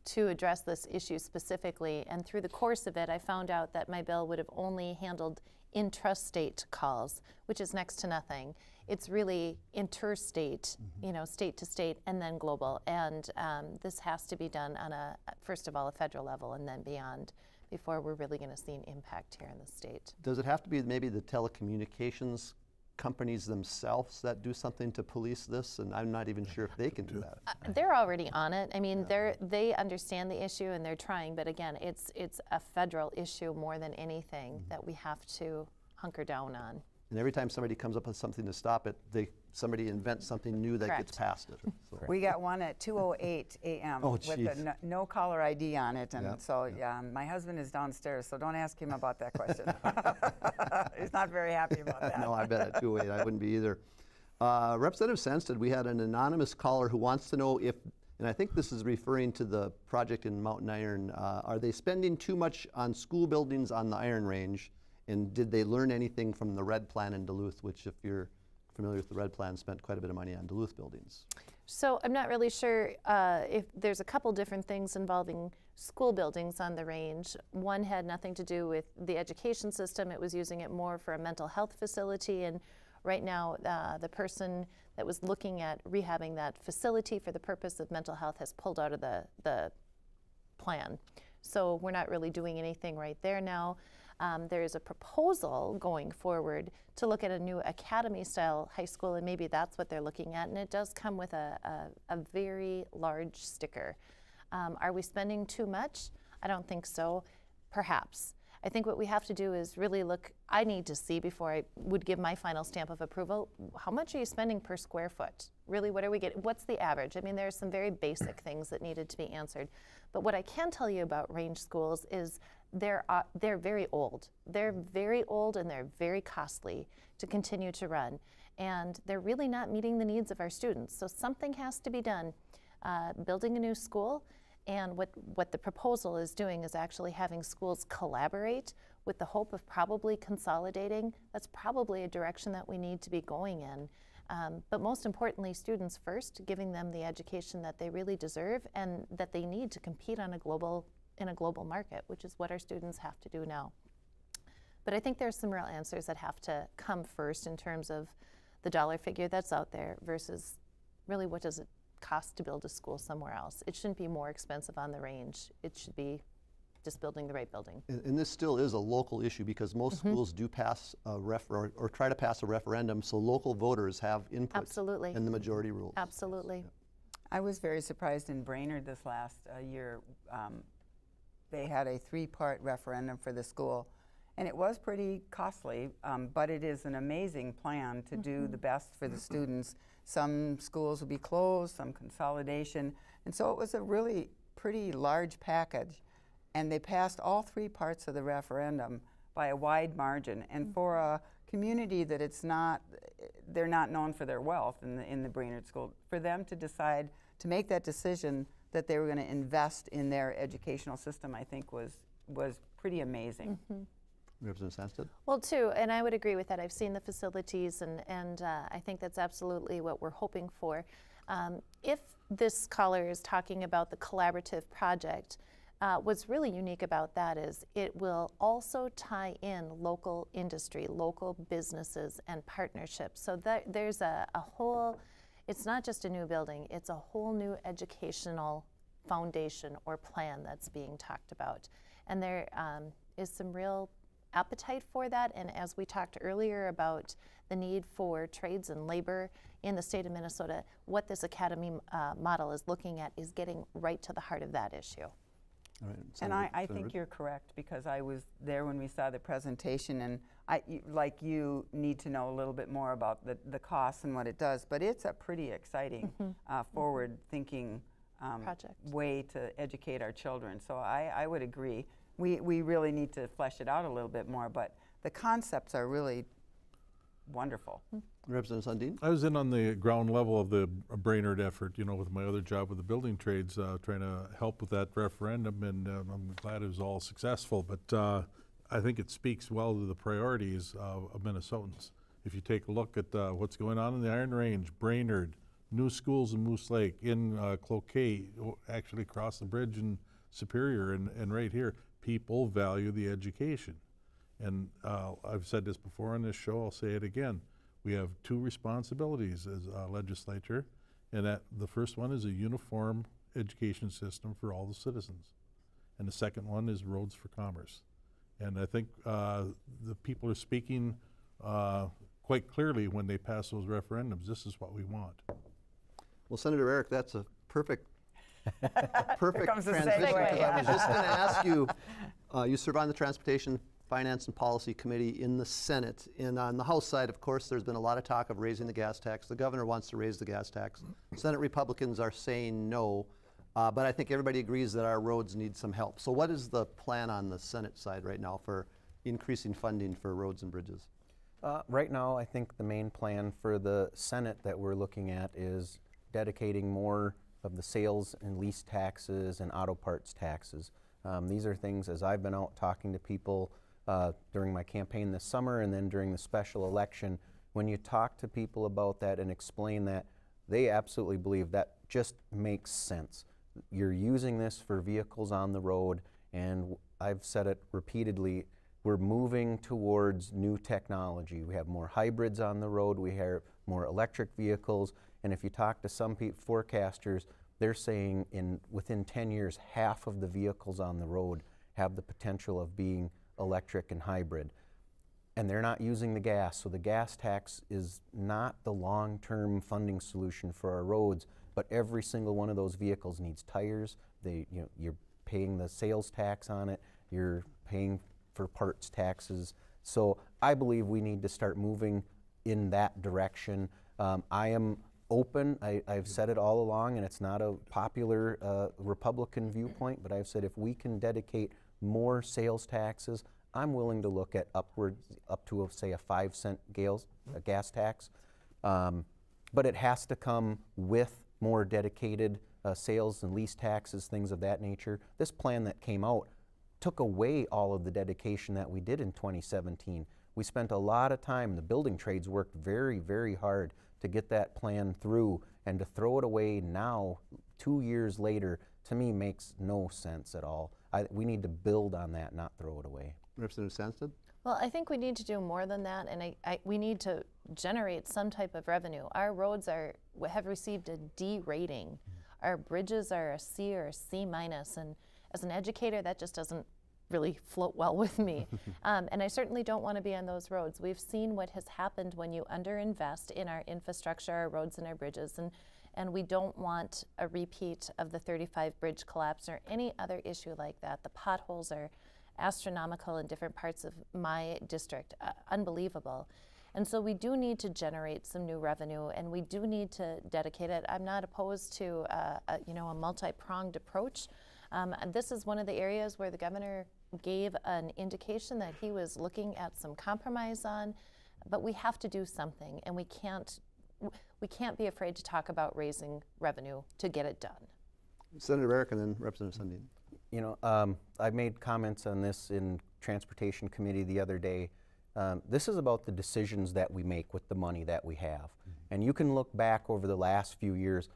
to address this issue specifically, and through the course of it, I found out that my bill would have only handled intrastate calls, which is next to nothing. It's really interstate, state to state, and then global. And this has to be done on first of all, a federal level, and then beyond, before we're really going to see an impact here in the state. Does it have to be maybe the telecommunications companies themselves that do something to police this? And I'm not even sure if they can do that. They're already on it. I mean, they understand the issue and they're trying, but again, it's a federal issue more than anything that we have to hunker down on. And every time somebody comes up with something to stop it, somebody invents something new that gets past it. So. We got one at 2:08 a.m. with a no caller ID on it, and so my husband is downstairs, so don't ask him about that question. He's not very happy about that. No, I bet at 2:08 I wouldn't be either. Representative Sandstede, we had an anonymous caller who wants to know if, and I think this is referring to the project in Mountain Iron, are they spending too much on school buildings on the Iron Range? And did they learn anything from the Red Plan in Duluth, which, if you're familiar with the Red Plan, spent quite a bit of money on Duluth buildings? So I'm not really sure if there's a couple different things involving school buildings on the range. One had nothing to do with the education system. It was using it more for a mental health facility. And right now, the person that was looking at rehabbing that facility for the purpose of mental health has pulled out of the plan. So we're not really doing anything right there now. There is a proposal going forward to look at a new academy-style high school, and maybe that's what they're looking at, and it does come with a very large sticker. Are we spending too much? I don't think so. Perhaps. I think what we have to do is really look, I need to see before I would give my final stamp of approval, how much are you spending per square foot? Really, what are we getting? What's the average? I mean, there are some very basic things that needed to be answered. But what I can tell you about range schools is they're very old. They're very old and they're very costly to continue to run. And they're really not meeting the needs of our students. So something has to be done. Building a new school, And what the proposal is doing is actually having schools collaborate with the hope of probably consolidating. That's probably a direction that we need to be going in. But most importantly, students first, giving them the education that they really deserve and that they need to compete on in a global market, which is what our students have to do now. But I think there's some real answers that have to come first in terms of the dollar figure that's out there versus really what does it cost to build a school somewhere else. It shouldn't be more expensive on the range. It should be just building the right building. And this still is a local issue because most schools do pass a or try to pass a referendum, so local voters have input Absolutely. in the majority rules. Absolutely. I was very surprised in Brainerd this last year. They had a 3-part referendum for the school, and it was pretty costly, but it is an amazing plan to do the best for the students. Some schools will be closed, some consolidation, and so it was a really pretty large package. And they passed all 3 parts of the referendum by a wide margin. And for a community that they're not known for their wealth in the Brainerd School, for them to decide to make that decision that they were going to invest in their educational system, I think was pretty amazing. Representative Sandstede? Well, too, and I would agree with that. I've seen the facilities, and I think that's absolutely what we're hoping for. If this caller is talking about the collaborative project, what's really unique about that is it will also tie in local industry, local businesses, and partnerships. So there's a whole, it's not just a new building, it's a whole new educational foundation or plan that's being talked about. And there is some real appetite for that, and as we talked earlier about the need for trades and labor in the state of Minnesota, what this academy model is looking at is getting right to the heart of that issue. All right, And Senator I think Ruud? you're correct, because I was there when we saw the presentation, and like you need to know a little bit more about the costs and what it does, but it's a pretty exciting forward-thinking Project. way to educate our children. So I would agree. We really need to flesh it out a little bit more, but the concepts are really wonderful. Representative Sundin? I was in on the ground level of the Brainerd effort, with my other job with the building trades, trying to help with that referendum, and I'm glad it was all successful. But I think it speaks well to the priorities of Minnesotans. If you take a look at what's going on in the Iron Range, Brainerd, new schools in Moose Lake, in Cloquet, actually across the bridge in Superior, and right here, people value the education. And I've said this before on this show, I'll say it again. We have 2 responsibilities as a legislature, and that the first one is a uniform education system for all the citizens. And the second one is roads for commerce. And I think the people are speaking quite clearly when they pass those referendums. This is what we want. Well, Senator Rarick, that's a perfect comes the transition, segue. because I was just going to ask you, you serve on the Transportation, Finance and Policy Committee in the Senate. And on the House side, of course, there's been a lot of talk of raising the gas tax. The governor wants to raise the gas tax. Senate Republicans are saying no, but I think everybody agrees that our roads need some help. So what is the plan on the Senate side right now for increasing funding for roads and bridges? Right now, I think the main plan for the Senate that we're looking at is dedicating more of the sales and lease taxes and auto parts taxes. These are things, as I've been out talking to people during my campaign this summer and then during the special election, when you talk to people about that and explain that, they absolutely believe that just makes sense. You're using this for vehicles on the road, and I've said it repeatedly, we're moving towards new technology. We have more hybrids on the road, we have more electric vehicles, and if you talk to some forecasters, they're saying within 10 years, half of the vehicles on the road have the potential of being electric and hybrid. And they're not using the gas, so the gas tax is not the long-term funding solution for our roads, but every single one of those vehicles needs tires. You're paying the sales tax on it, you're paying for parts taxes. So I believe we need to start moving in that direction. I am open, I've said it all along, and it's not a popular Republican viewpoint, but I've said if we can dedicate more sales taxes, I'm willing to look at up to, say, a 5-cent gas tax. But it has to come with more dedicated sales and lease taxes, things of that nature. This plan that came out took away all of the dedication that we did in 2017. We spent a lot of time, the building trades worked very, very hard to get that plan through, and to throw it away now, 2 years later, to me makes no sense at all. We need to build on that, not throw it away. Representative Sandstede? Well, I think we need to do more than that, and we need to generate some type of revenue. Our roads have received a D rating. Our bridges are a C or a C minus, and as an educator, that just doesn't really float well with me. And I certainly don't want to be on those roads. We've seen what has happened when you underinvest in our infrastructure, our roads and our bridges, and we don't want a repeat of the 35 bridge collapse or any other issue like that. The potholes are astronomical in different parts of my district, unbelievable. And so we do need to generate some new revenue, and we do need to dedicate it. I'm not opposed to a multi-pronged approach. This is one of the areas where the governor gave an indication that he was looking at some compromise on, but we have to do something, and we can't be afraid to talk about raising revenue to get it done. Senator Rarick and then Representative Sundin. You know, I made comments on this in Transportation Committee the other day. This is about the decisions that we make with the money that we have. And you can look back over the last few years.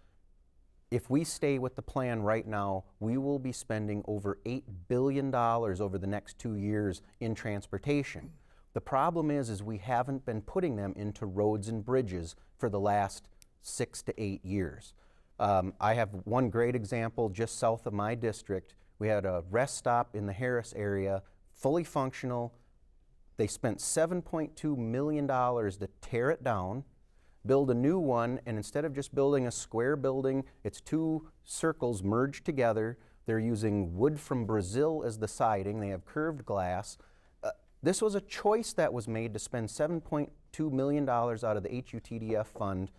If we stay with the plan right now, we will be spending over $8 billion over the next 2 years in transportation. The problem is we haven't been putting them into roads and bridges for the last 6 to 8 years. I have one great example just south of my district. We had a rest stop in the Harris area, fully functional. They spent $7.2 million to tear it down, build a new one, and instead of just building a square building, it's 2 circles merged together. They're using wood from Brazil as the siding. They have curved glass. This was a choice that was made to spend $7.2 million out of the HUTDF fund,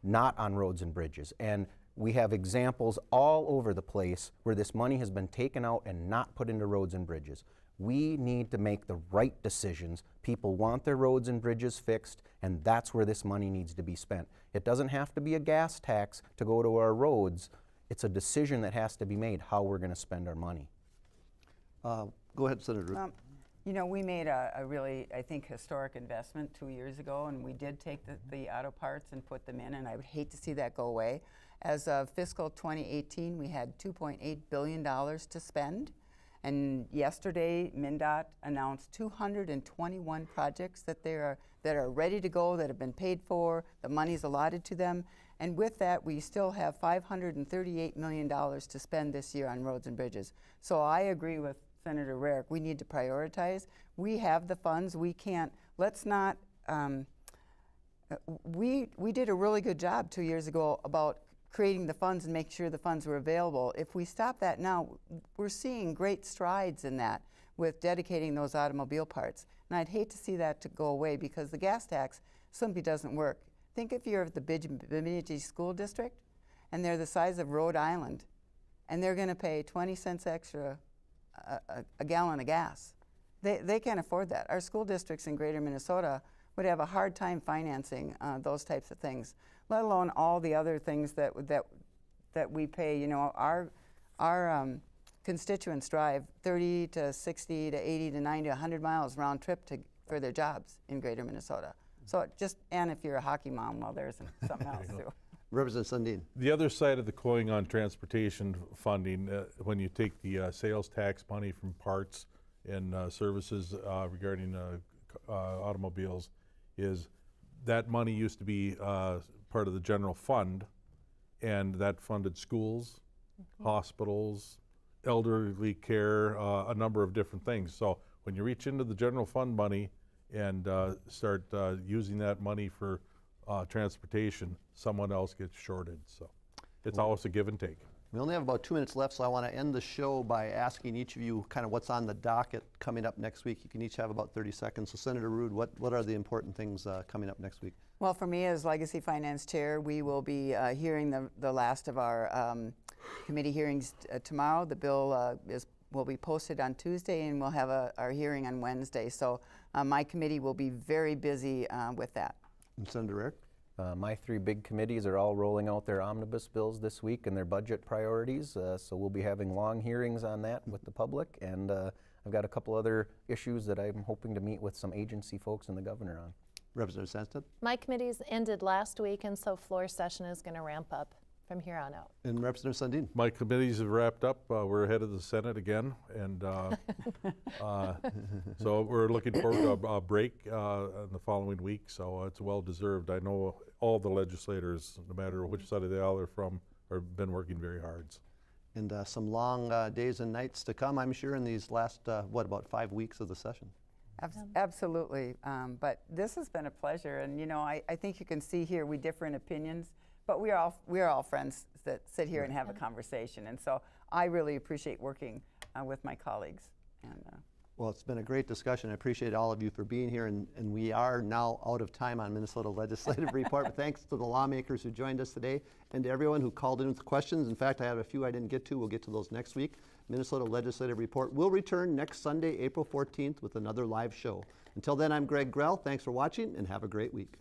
not on roads and bridges. And we have examples all over the place where this money has been taken out and not put into roads and bridges. We need to make the right decisions. People want their roads and bridges fixed, and that's where this money needs to be spent. It doesn't have to be a gas tax to go to our roads. It's a decision that has to be made how we're going to spend our money. Go ahead, Senator Ruud. You know, we made a really, I think, historic investment 2 years ago, and we did take the auto parts and put them in, and I would hate to see that go away. As of fiscal 2018, we had $2.8 billion to spend. And yesterday, MnDOT announced 221 projects that are ready to go, that have been paid for, the money's allotted to them. And with that, we still have $538 million to spend this year on roads and bridges. So I agree with Senator Rarick. We need to prioritize. We have the funds. We can't, let's not, we did a really good job 2 years ago about creating the funds and make sure the funds were available. If we stop that now, we're seeing great strides in that with dedicating those automobile parts. And I'd hate to see that to go away because the gas tax simply doesn't work. Think if you're the Bemidji School District and they're the size of Rhode Island and they're going to pay 20 cents extra a gallon of gas. They can't afford that. Our school districts in greater Minnesota would have a hard time financing those types of things, let alone all the other things that we pay. You know, our constituents drive 30 to 60 to 80 to 90, 100 miles round trip for their jobs in greater Minnesota. So and if you're a hockey mom, well, there's something else too. Representative Sundin. The other side of the coin on transportation funding, when you take the sales tax money from parts and services regarding automobiles, is that money used to be part of the general fund, and that funded schools, hospitals, elderly care, a number of different things. So when you reach into the general fund money and start using that money for transportation, someone else gets shorted. So it's always a give and take. We only have about 2 minutes left, so I want to end the show by asking each of you kind of what's on the docket coming up next week. You can each have about 30 seconds. So Senator Ruud, what are the important things coming up next week? Well, for me as Legacy Finance Chair, we will be hearing the last of our committee hearings tomorrow. The bill will be posted on Tuesday, and we'll have our hearing on Wednesday. So my committee will be very busy with that. And Senator Rarick? My three big committees are all rolling out their omnibus bills this week and their budget priorities, so we'll be having long hearings on that with the public, and I've got a couple other issues that I'm hoping to meet with some agency folks and the governor on. Representative Sandstede? My committees ended last week, and so floor session is going to ramp up from here on out. And Representative Sundin? My committees have wrapped up. We're ahead of the Senate again, and so we're looking forward to a break in the following week, so it's well deserved. I know all the legislators, no matter which side of the aisle they're from, have been working very hard. And some long days and nights to come, I'm sure, in these last, about 5 weeks of the session. Absolutely, but this has been a pleasure, and you know, I think you can see here we differ in opinions, but we are all friends that sit here and have a conversation, and so I really appreciate working with my colleagues. And Well, it's been a great discussion. I appreciate all of you for being here, and we are now out of time on Minnesota Legislative Report, but thanks to the lawmakers who joined us today and to everyone who called in with questions. In fact, I have a few I didn't get to. We'll get to those next week. Minnesota Legislative Report will return next Sunday, April 14th with another live show. Until then, I'm Greg Grell. Thanks for watching and have a great week.